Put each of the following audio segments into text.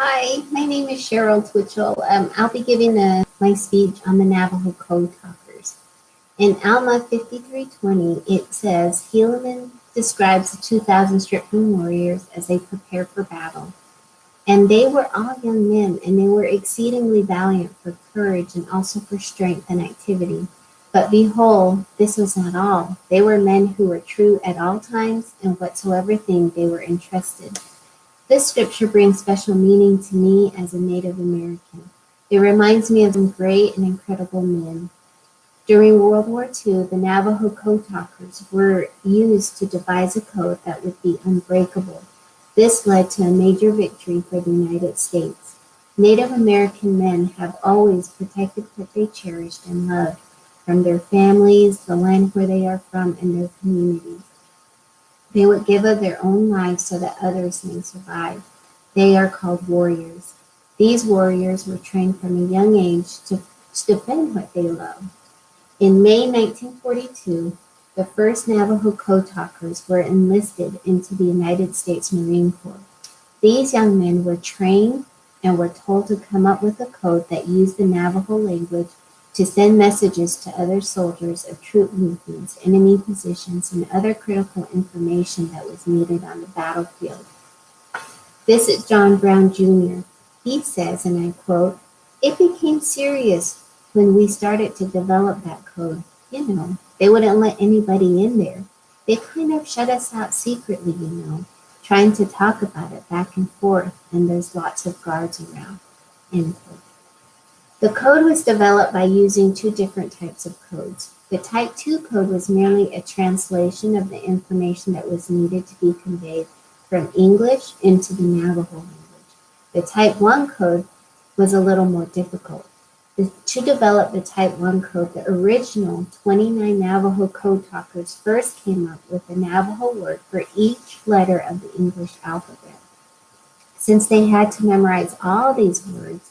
Hi, my name is Cheryl Twitchell. I'll be giving my speech on the Navajo Code Talkers. In Alma 5320, it says, Helaman describes the 2,000 stripling warriors as they prepare for battle. And they were all young men, and they were exceedingly valiant for courage and also for strength and activity. But behold, this was not all. They were men who were true at all times, and whatsoever thing they were entrusted. This scripture brings special meaning to me as a Native American. It reminds me of some great and incredible men. During World War II, the Navajo Code Talkers were used to devise a code that would be unbreakable. This led to a major victory for the United States. Native American men have always protected what they cherished and loved, from their families, the land where they are from, and their communities. They would give of their own lives so that others may survive. They are called warriors. These warriors were trained from a young age to defend what they love. In May 1942, the first Navajo Code Talkers were enlisted into the United States Marine Corps. These young men were trained and were told to come up with a code that used the Navajo language to send messages to other soldiers of troop movements, enemy positions, and other critical information that was needed on the battlefield. This is John Brown Jr. He says, and I quote, "It became serious when we started to develop that code. They wouldn't let anybody in there. They kind of shut us out secretly, trying to talk about it back and forth, and there's lots of guards around." End quote. The code was developed by using two different types of codes. The Type 2 code was merely a translation of the information that was needed to be conveyed from English into the Navajo language. The Type 1 code was a little more difficult. To develop the Type 1 code, the original 29 Navajo Code Talkers first came up with a Navajo word for each letter of the English alphabet. Since they had to memorize all these words,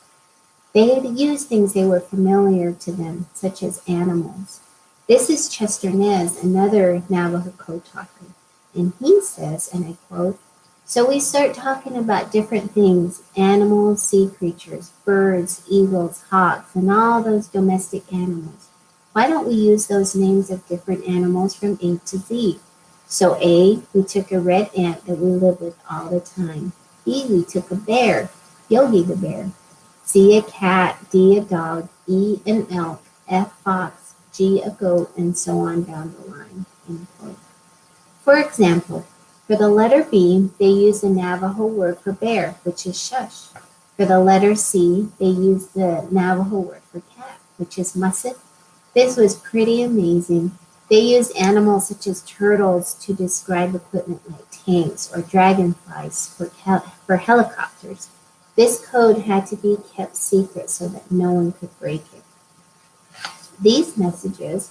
they had to use things they were familiar to them, such as animals. This is Chester Nez, another Navajo Code Talker, and he says, and I quote, "So we start talking about different things, animals, sea creatures, birds, eagles, hawks, and all those domestic animals. Why don't we use those names of different animals from A to Z? So A, we took a red ant that we live with all the time. B, we took a bear, Yogi the bear. C, a cat, D, a dog, E, an elk, F, fox, G, a goat, and so on down the line." End quote. For example, for the letter B, they use the Navajo word for bear, which is shush. For the letter C, they use the Navajo word for cat, which is musset. This was pretty amazing. They used animals such as turtles to describe equipment like tanks or dragonflies for helicopters. This code had to be kept secret so that no one could break it. These messages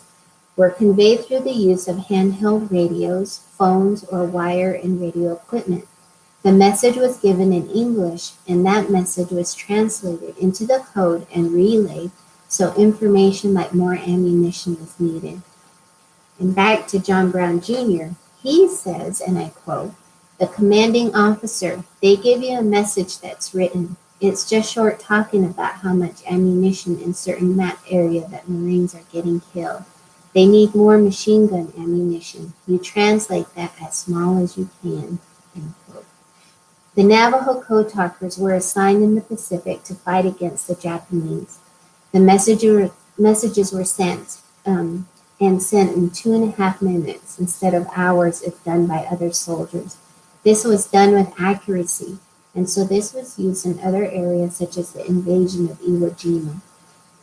were conveyed through the use of handheld radios, phones, or wire and radio equipment. The message was given in English, and that message was translated into the code and relayed, so information like more ammunition was needed. And back to John Brown Jr., he says, and I quote, "The commanding officer, they give you a message that's written. It's just short talking about how much ammunition in certain map area that Marines are getting killed. They need more machine gun ammunition. You translate that as small as you can." End quote. The Navajo Code Talkers were assigned in the Pacific to fight against the Japanese. The messages were sent and sent in 2.5 minutes instead of hours if done by other soldiers. This was done with accuracy, and so this was used in other areas such as the invasion of Iwo Jima.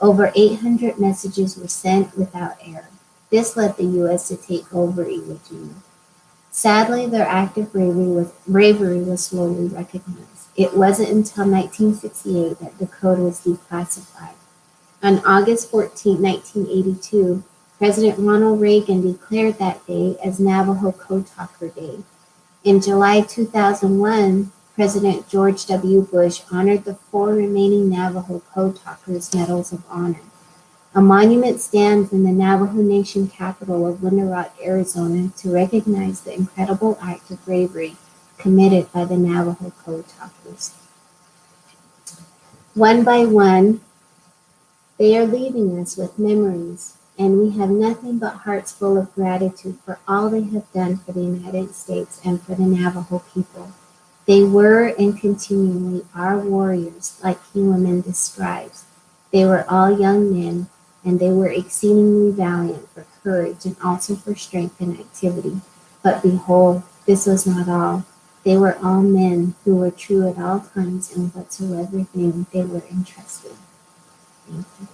Over 800 messages were sent without error. This led the U.S. to take over Iwo Jima. Sadly, their act of bravery was slowly recognized. It wasn't until 1968 that the code was declassified. On August 14, 1982, President Ronald Reagan declared that day as Navajo Code Talker Day. In July 2001, President George W. Bush honored the 4 remaining Navajo Code Talkers Medals of Honor. A monument stands in the Navajo Nation capital of Winter Rock, Arizona, to recognize the incredible act of bravery committed by the Navajo Code Talkers. One by one, they are leaving us with memories, and we have nothing but hearts full of gratitude for all they have done for the United States and for the Navajo people. They were and continually are warriors, like Helaman describes. They were all young men, and they were exceedingly valiant for courage and also for strength and activity. But behold, this was not all. They were all men who were true at all times in whatsoever thing they were entrusted. Thank you.